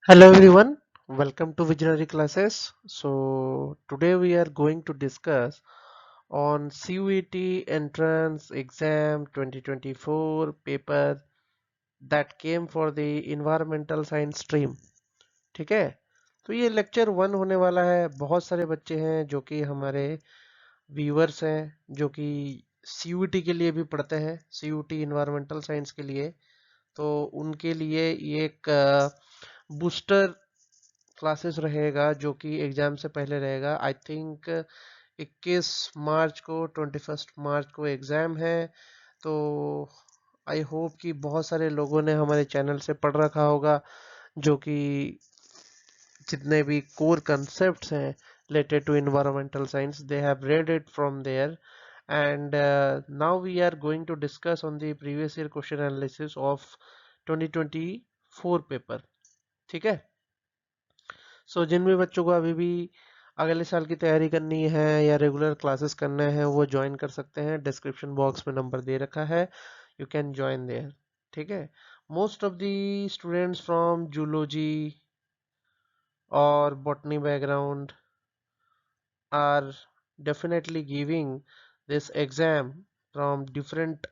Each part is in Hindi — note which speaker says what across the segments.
Speaker 1: Hello everyone, welcome to Visionary Classes. So today we are going to discuss on CUET entrance exam 2024 paper that came for the environmental science stream. ठीक है, तो ये लेक्चर 1 होने वाला है। बहुत सारे बच्चे हैं जो कि हमारे व्यूअर्स हैं जो कि CUET के लिए भी पढ़ते हैं, CUET environmental साइंस के लिए। तो उनके लिए ये एक बूस्टर क्लासेस रहेगा जो कि एग्जाम से पहले रहेगा। आई थिंक 21 मार्च को 21 मार्च को एग्जाम है। तो आई होप कि बहुत सारे लोगों ने हमारे चैनल से पढ़ रखा होगा, जो कि जितने भी कोर कंसेप्ट्स हैं related to environmental science they have read it from there, and now we are going to discuss on the previous year question analysis of 2024 paper. ठीक है, सो जिन भी बच्चों को अभी भी अगले साल की तैयारी करनी है या रेगुलर क्लासेस करना है वो ज्वाइन कर सकते हैं। डिस्क्रिप्शन बॉक्स में नंबर दे रखा है, यू कैन ज्वाइन देयर। ठीक है, most of the students from zoology और botany background are definitely giving this exam from different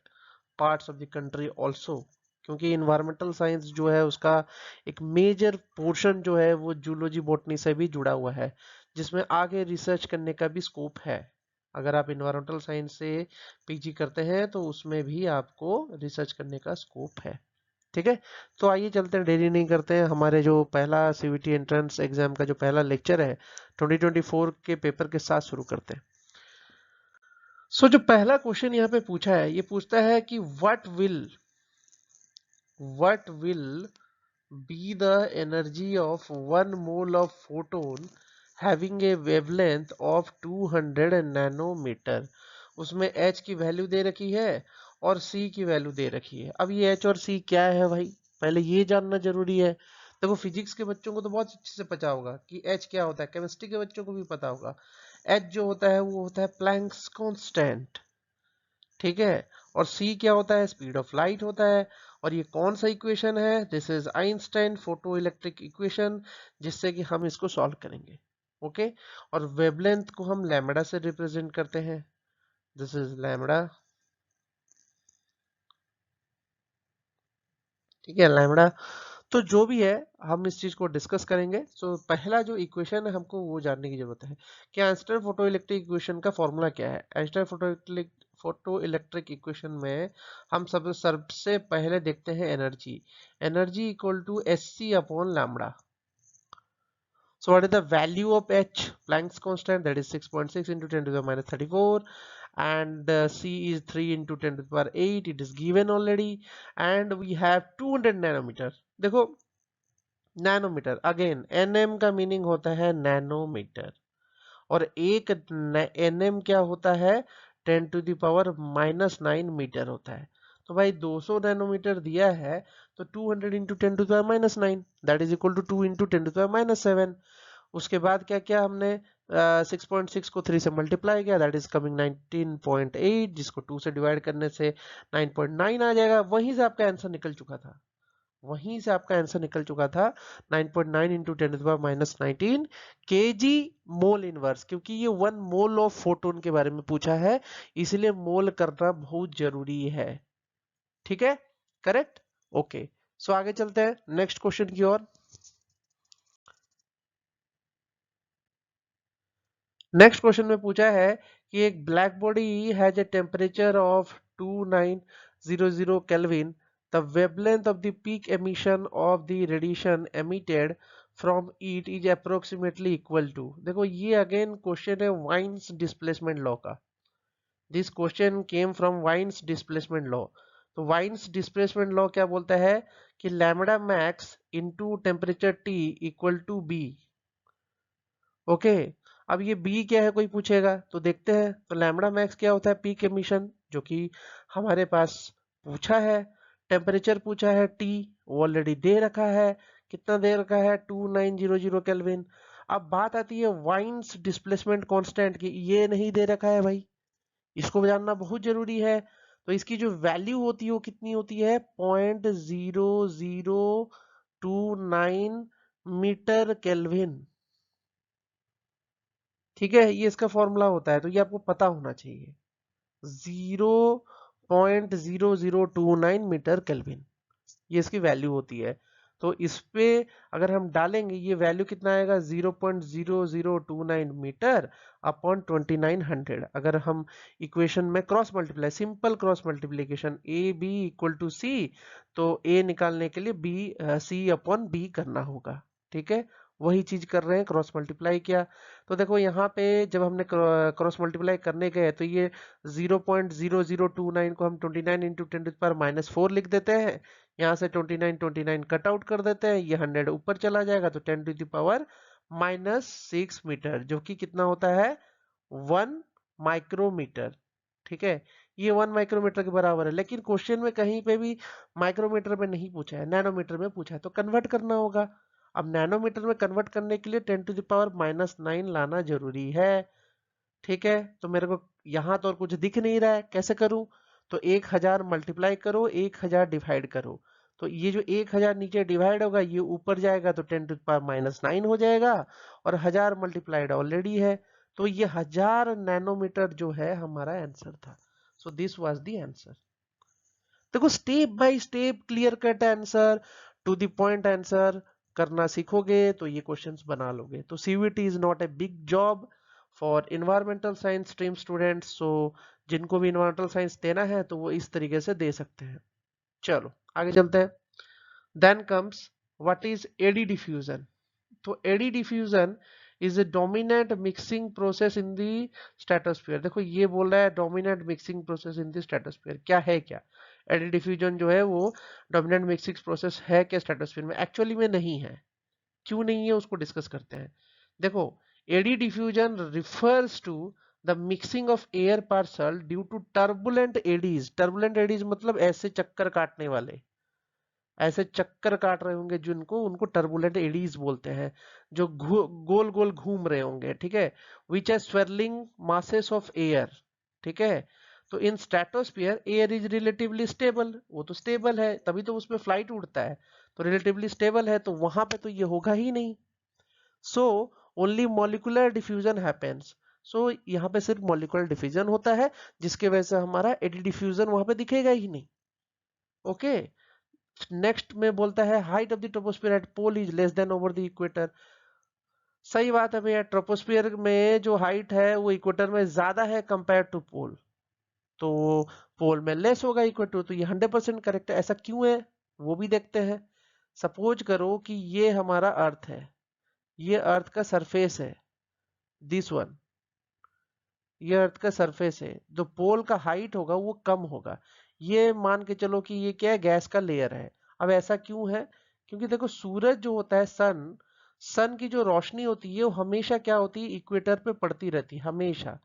Speaker 1: parts of the country also, क्योंकि environmental science जो है उसका एक मेजर पोर्शन जो है वो जूलॉजी बॉटनी से भी जुड़ा हुआ है, जिसमें आगे रिसर्च करने का भी स्कोप है। अगर आप environmental साइंस से पीजी करते हैं तो उसमें भी आपको रिसर्च करने का स्कोप है। ठीक है, तो आइए चलते हैं, देरी नहीं करते हैं। हमारे जो पहला सीवीटी एंट्रेंस एग्जाम का जो पहला लेक्चर है 2024 के पेपर के साथ शुरू करते हैं। जो पहला क्वेश्चन यहाँ पे पूछा है, ये पूछता है कि what will be the energy of 1 mole of photon having a wavelength of 200 nanometre. उसमें h की वैल्यू दे रखी है और c की वैल्यू दे रखी है। अब ये h और c क्या है भाई, पहले ये जानना जरूरी है। देखो फिजिक्स के बच्चों को तो बहुत अच्छे से पता होगा कि h क्या होता है, केमिस्ट्री के बच्चों को भी पता होगा। h जो होता है वो होता है प्लैंक्स कांस्टेंट। ठीक है, और c क्या होता है, स्पीड ऑफ लाइट होता है। और ये कौन सा इक्वेशन है, this is Einstein photo electric equation, जिससे कि हम इसको सॉल्व करेंगे। ओके, और वेवलेंथ को हम लैम्बडा से रिप्रेजेंट करते हैं, दिस इज लैम्बडा। ठीक है, लैम्बडा। तो जो भी है हम इस चीज को डिस्कस करेंगे। पहला जो इक्वेशन है हमको वो जानने की जरूरत है कि आइंस्टाइन फोटो इलेक्ट्रिक इक्वेशन का फॉर्मूला क्या है। आइंस्टाइन फोटो इलेक्ट्रिक इक्वेशन में हम सबसे पहले देखते हैं energy. Energy equal to S C upon lambda. So what is the value of H? Planck's constant, that is 6.6 into 10 to the minus 34, and C is 3 into 10 to the power 8. It is given already, and we have 200 nanometre. देखो नैनोमीटर अगेन, nm का मीनिंग होता है नैनोमीटर, और एक nm क्या होता है, 10 टू द पावर -9 मीटर होता है। तो भाई 200 नैनोमीटर दिया है, तो 200 into 10 to the power -9 that is equal to 2 into 10 to the power -7। उसके बाद क्या किया हमने, 6.6 को 3 से मल्टीप्लाई किया, दैट इज कमिंग 19.8, जिसको 2 से डिवाइड करने से 9.9 आ जाएगा। वहीं से आपका आंसर निकल चुका था, वहीं से आपका आंसर निकल चुका था 9.9 into 10 to the power -19 KG mole inverse, क्योंकि ये 1 मोल ऑफ फोटोन के बारे में पूछा है, इसलिए मोल करना बहुत जरूरी है। ठीक है, करेक्ट। ओके, सो आगे चलते हैं नेक्स्ट क्वेश्चन की ओर। नेक्स्ट क्वेश्चन में पूछा है कि एक black body has a temperature of 2900 Kelvin, the wavelength of the peak emission of the radiation emitted from it is approximately equal to. देखो ये अगेन क्वेश्चन है वाइन्स डिस्प्लेसमेंट लॉ का। This question came from Wien's displacement law. तो वाइन्स डिस्प्लेसमेंट लॉ क्या बोलता है कि lambda max into temperature T equal to B. Okay, अब ये बी क्या है कोई पूछेगा तो देखते हैं। तो लैम्बडा मैक्स क्या होता है, पीक एमिशन, जो कि हमारे पास पूछा है। टेम्परेचर पूछा है टी, वो ऑलरेडी दे रखा है, कितना दे रखा है 2900 केल्विन। अब बात आती है वाइन्स डिस्प्लेसमेंट कांस्टेंट की, ये नहीं दे रखा है भाई, इसको जानना बहुत जरूरी है। तो इसकी जो वैल्यू होती है वो कितनी होती है, 0.0029 मीटर केल्विन। ठीक है, ये इसका फॉर्मूला होता है, तो ये आपको पता होना चाहिए। 0.0029 मीटर केल्विन ये इसकी वैल्यू होती है। तो इस पे अगर हम डालेंगे ये वैल्यू कितना आएगा 0.0029 मीटर अपॉन 2900। अगर हम इक्वेशन में cross multiply, simple cross multiplication a b equal to c, तो ए निकालने के लिए बी सी अपॉन बी करना होगा। ठीक है, वही चीज कर रहे हैं, क्रॉस मल्टीप्लाई किया। तो देखो यहाँ पे जब हमने क्रॉस मल्टीप्लाई करने गए तो ये 0.0029 को हम 29 इंटू 10⁻⁻4 लिख देते हैं। यहाँ से 29 कट आउट कर देते हैं, ये 100 ऊपर चला जाएगा, तो 10⁻⁻6 मीटर, जो कि कितना होता है 1 माइक्रोमीटर। ठीक है, ये 1 माइक्रोमीटर के बराबर है, लेकिन क्वेश्चन में कहीं पे भी माइक्रोमीटर में नहीं पूछा है, नैनोमीटर में पूछा है, तो कन्वर्ट करना होगा। अब नैनोमीटर में कन्वर्ट करने के लिए 10⁻⁻9 लाना जरूरी है। ठीक है, तो मेरे को यहाँ तो और कुछ दिख नहीं रहा है, कैसे करूं? तो 1000 मल्टीप्लाई करो, 1000 डिवाइड करो, तो ये जो 1000 नीचे डिवाइड होगा ये ऊपर जाएगा, तो 10⁻⁹ हो जाएगा, और 1000 मल्टीप्लाइड ऑलरेडी है, तो ये 1000 नैनोमीटर जो है हमारा आंसर था। So this was the answer. देखो step by step clear cut answer, to the point answer करना सीखोगे तो ये क्वेश्चंस बना लोगे। तो CVT is not a big job for environmental science stream students. So जिनको भी इन्वायरमेंटल साइंस देना है तो वो इस तरीके से दे सकते हैं। चलो आगे चलते हैं। Then comes what is eddy diffusion. तो eddy diffusion is a dominant mixing process in the stratosphere. देखो ये बोल रहा है dominant mixing process in the stratosphere, क्या है क्या? एडी डिफ्यूजन जो है वो डोमिनेंट मिक्सिंग प्रोसेस है क्या स्ट्रेटोस्फीयर में? एक्चुअली में नहीं है। क्यों नहीं है उसको डिस्कस करते हैं। देखो eddy diffusion refers to the mixing of air parcel due to turbulent eddies. Turbulent eddies मतलब ऐसे चक्कर काटने वाले, ऐसे चक्कर काट रहे होंगे जिनको, उनको टर्बुलेंट एडीज बोलते हैं, जो गोल गोल घूम रहे होंगे। ठीक है, which are swirling masses of air. ठीक है, तो in stratosphere air is relatively stable, वो तो स्टेबल है तभी तो उसमें फ्लाइट उड़ता है, तो रिलेटिवली स्टेबल है, तो वहां पे तो ये होगा ही नहीं। So only molecular diffusion happens. So यहाँ पे सिर्फ मॉलिक्यूलर डिफ्यूजन होता है, जिसके वजह से हमारा एडी डिफ्यूजन वहां पे दिखेगा ही नहीं। ओके, नेक्स्ट में बोलता है height of the troposphere at pole is less than over the equator. सही बात है भैया, ट्रोपोस्फियर में जो हाइट है वो इक्वेटर में ज्यादा है कंपेयर टू पोल, तो पोल में लेस होगा इक्वेटर, तो ये 100% करेक्ट है। ऐसा क्यों है वो भी देखते हैं। सपोज करो कि ये हमारा अर्थ है, ये अर्थ का सरफेस है, दिस वन, ये अर्थ का सरफेस है, जो पोल का हाइट होगा वो कम होगा। ये मान के चलो कि ये क्या है, गैस का लेयर है। अब ऐसा क्यों है? क्योंकि देखो सूरज जो होता है, सन, सन की जो रोशनी होती है वो हमेशा क्या होती है, इक्वेटर पे पड़ती रहती है हमेशा।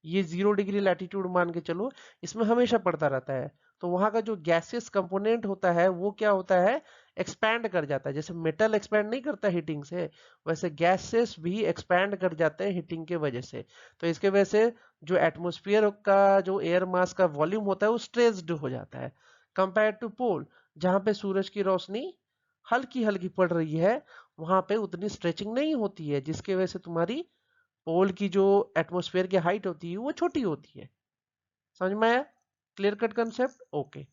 Speaker 1: ये 0 डिग्री लैटिट्यूड मान के चलो, इसमें हमेशा पड़ता रहता है। तो वहां का जो गैसियस कंपोनेंट होता है वो क्या होता है, एक्सपैंड कर जाता है। जैसे मेटल एक्सपैंड नहीं करता हीटिंग से, वैसे गैसेस भी एक्सपैंड कर जाते हैं हीटिंग के वजह से। तो इसके वजह से जो एटमोस्फियर का जो एयर मास का वॉल्यूम होता है वो स्ट्रेस्ड हो जाता है, कंपेयर टू पोल जहां पे सूरज की रोशनी हल्की हल्की पड़ रही है, वहां पे उतनी स्ट्रेचिंग नहीं होती है, जिसकी वजह से तुम्हारी पोल की जो एटमॉस्फेयर की हाइट होती है वो छोटी होती है। समझ में आया? Clear cut concept. ओके,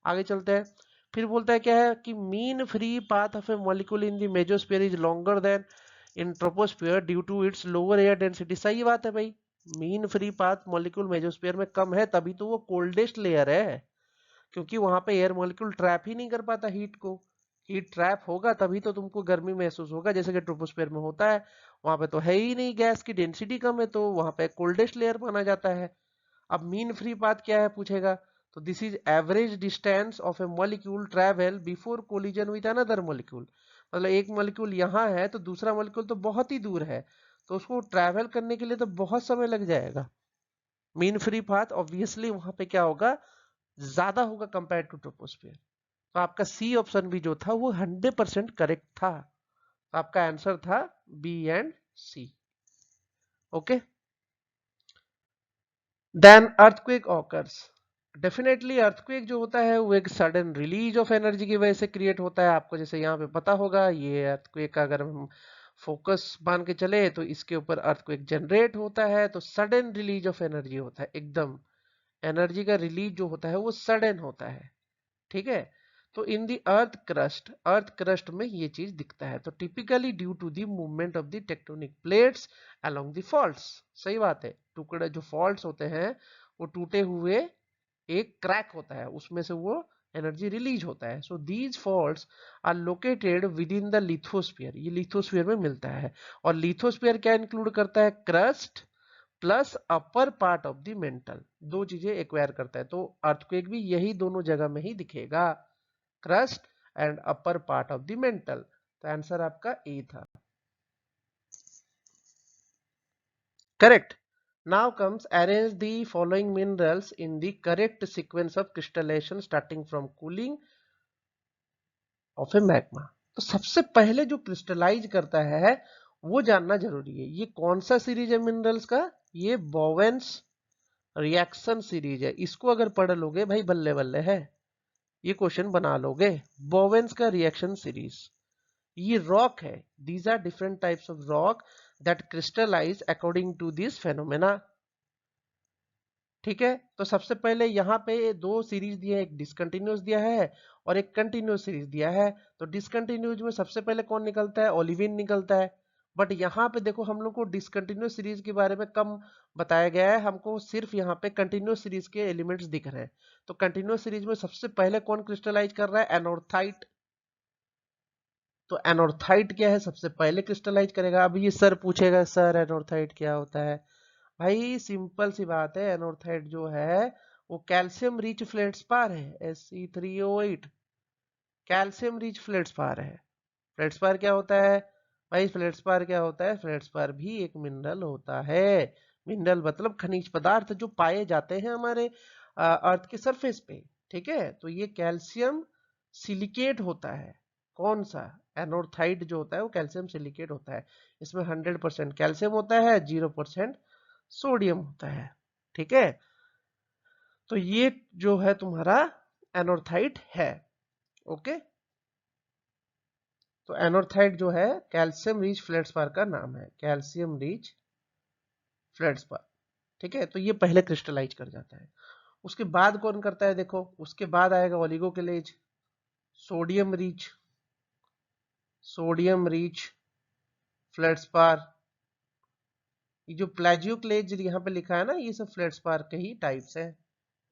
Speaker 1: आगे चलते हैं। फिर बोलता है क्या है कि mean free path of a molecule in the mesosphere is longer than in troposphere due to its lower air density. सही बात है भाई, mean free path molecule mesosphere में कम है, तभी तो वो कोल्डेस्ट लेयर है, क्योंकि वहां पे एयर मॉलिक्यूल ट्रैप ही नहीं कर पाता हीट को। हीट ट्रैप होगा तभी तो तुमको गर्मी महसूस होगा, जैसे कि ट्रोपोस्फेयर में होता है। वहां पे तो है ही नहीं, गैस की डेंसिटी कम है, तो वहां पे कोल्डेस्ट लेयर माना जाता है। अब मीन फ्री पाथ क्या है पूछेगा, तो this is average distance of a molecule travel before collision with another molecule. मतलब एक मॉलिक्यूल यहाँ है तो दूसरा मॉलिक्यूल तो बहुत ही दूर है, तो उसको ट्रैवल करने के लिए तो बहुत समय लग जाएगा। मीन फ्री पाथ ऑब्वियसली वहां पे क्या होगा, ज्यादा होगा कंपेयर टू ट्रोपोस्फियर। तो आपका सी ऑप्शन भी जो था वो 100% करेक्ट था। तो आपका आंसर था B and C. Okay, then earthquake occurs. Definitely earthquake जो होता है वो एक सडन रिलीज ऑफ एनर्जी की वजह से क्रिएट होता है। आपको जैसे यहाँ पे पता होगा, ये अर्थक्वेक का अगर हम फोकस मान के चले तो इसके ऊपर अर्थक्वेक जनरेट होता है, तो सडन रिलीज ऑफ एनर्जी होता है, एकदम एनर्जी का रिलीज जो होता है वो सडन होता है। ठीक है, तो इन दी अर्थ क्रस्ट में ये चीज दिखता है। तो typically due to the movement of the tectonic plates along the faults. सही बात है, टुकड़े जो फॉल्ट्स होते हैं वो टूटे हुए एक क्रैक होता है, उसमें से वो एनर्जी रिलीज होता है। So these faults are located within the lithosphere, ये लिथोस्फीयर में मिलता है। और लिथोस्फीयर क्या इंक्लूड करता है? Crust plus upper part of the mantle, दो चीजें एक्वायर करता है। तो अर्थक्वेक भी यही दोनों जगह में ही दिखेगा, crust and upper part of the mental. तो आंसर आपका ए था, correct. Now comes arrange the following minerals in the correct sequence of crystallization starting from cooling of a magma। तो सबसे पहले जो क्रिस्टलाइज करता है वो जानना जरूरी है। ये कौन सा सीरीज है मिनरल्स का? ये बोवेंस रिएक्शन सीरीज है। इसको अगर पढ़ लोगे भाई बल्ले बल्ले है, ये क्वेश्चन बना लोगे। बोवेंस का रिएक्शन सीरीज, ये रॉक है। These are different types of rock that crystallise according to this phenomena. ठीक है, तो सबसे पहले यहाँ पे दो सीरीज दिया है, एक डिसकंटिन्यूस दिया है और एक कंटिन्यूस सीरीज दिया है। तो डिसकंटिन्यूस में सबसे पहले कौन निकलता है? ओलिविन निकलता है। बट यहाँ पे देखो हम लोग को डिसकंटिन्यूस सीरीज के बारे में कम बताया गया है, हमको सिर्फ यहाँ पे कंटिन्यूस सीरीज के एलिमेंट्स दिख रहे हैं। तो कंटिन्यूस सीरीज में सबसे पहले कौन क्रिस्टलाइज कर रहा है? एनोर्थाइट। तो एनोर्थाइट क्या है? सबसे पहले क्रिस्टलाइज करेगा। अब ये सर पूछेगा, सर एनोर्थाइट क्या होता है? भाई सिंपल सी बात है, एनोर्थाइट जो है वो कैल्शियम रिच फ्लेड्सपार है, Fe3O8 कैल्शियम रिच फ्लेड्सपार है। फ्लेड्सपार क्या होता है? भाई फ्लेड्सपार क्या होता है? फ्लेड्सपार भी एक मिनरल होता है। मिनरल मतलब खनिज पदार्थ जो पाए जाते हैं हमारे अर्थ के सरफेस पे। ठीक है, तो ये कैल्शियम सिलिकेट होता है। कौन सा? एनोर्थाइट जो होता है वो कैल्शियम सिलिकेट होता है। इसमें 100% कैल्शियम होता है, 0% सोडियम होता है। ठीक है, तो ये जो है तुम्हारा एनोर्थाइट है। ओके, तो एनोर्थाइट जो है कैल्शियम रिच फ्लेड्सपार का नाम है, कैल्शियम रिच फ्लेड्सपार। ठीक है, तो ये पहले क्रिस्टलाइज कर जाता है। उसके बाद कौन करता है? देखो उसके बाद आएगा ओलिगोक्लेज, सोडियम रिच, सोडियम रिच फ्लेड्सपार। ये जो प्लाजियोक्लेज यहाँ पे लिखा है ना, ये सब फ्लेड्सपार के ही टाइप्स हैं।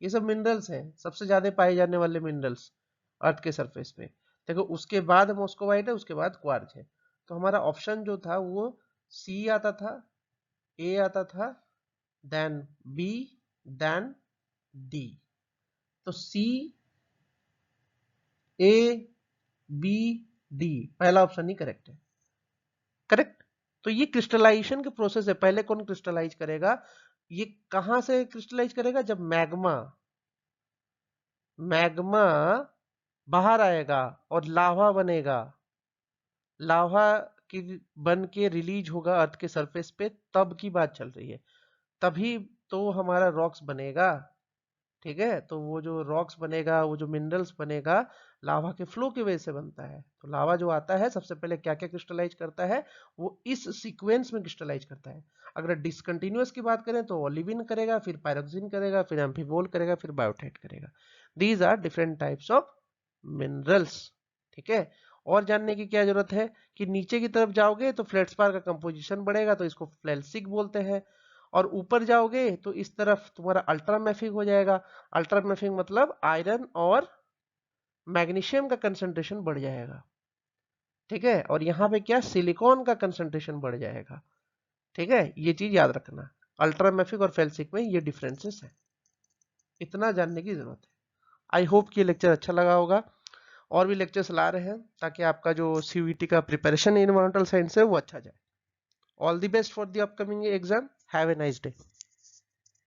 Speaker 1: ये सब मिनरल्स हैं, सबसे ज्यादा पाए जाने वाले मिनरल्स अर्थ के सरफेस पे। देखो उसके बाद मोस्कोवाइट है, उसके बाद क्वार्ज है। तो हमारा ऑप्शन जो था वो सी आता था, ए आता था, देन बी, देन डी। तो सी, ए, बी, डी, पहला ऑप्शन ही करेक्ट है। करेक्ट। तो ये क्रिस्टलाइजेशन के प्रोसेस है। पहले कौन क्रिस्टलाइज करेगा? ये कहां से क्रिस्टलाइज करेगा? जब मैग्मा मैग्मा बाहर आएगा और लावा बनेगा, लावा की बन के रिलीज होगा अर्थ के सरफेस पे, तब की बात चल रही है। तभी तो हमारा रॉक्स बनेगा। ठीक है, तो वो जो रॉक्स बनेगा, वो जो मिनरल्स बनेगा, लावा के फ्लो की वजह से बनता है। तो लावा जो आता है सबसे पहले क्या क्या क्रिस्टलाइज करता है? वो इस सीक्वेंस में क्रिस्टलाइज करता है। अगर डिसकंटिन्यूअस की बात करें तो ओलिविन करेगा, फिर पायरोक्सिन करेगा, फिर एम्फिबोल करेगा, फिर बायोटाइट करेगा। These are different types of minerals. ठीक है, और जानने की क्या जरूरत है कि नीचे की तरफ जाओगे तो फ्लेड्सपार का कंपोजिशन बढ़ेगा, तो इसको फ्लेल्सिक बोलते हैं। और ऊपर जाओगे तो इस तरफ तुम्हारा अल्ट्रामेफिक हो जाएगा। अल्ट्रामेफिक मतलब आयरन और मैग्नीशियम का कंसंट्रेशन बढ़ जाएगा। ठीक है, और यहाँ पे क्या, सिलिकॉन का कंसंट्रेशन बढ़ जाएगा। ठीक है, ये चीज याद रखना, अल्ट्रामेफिक और फेल्सिक में ये डिफरेंसेस है, इतना जानने की जरूरत है। आई होप कि ये लेक्चर अच्छा लगा होगा। और भी लेक्चर्स ला रहे हैं ताकि आपका जो सीयूईटी का प्रिपरेशन एनवायरमेंटल साइंस है वो अच्छा जाए। All the best for the upcoming exam, have a nice day.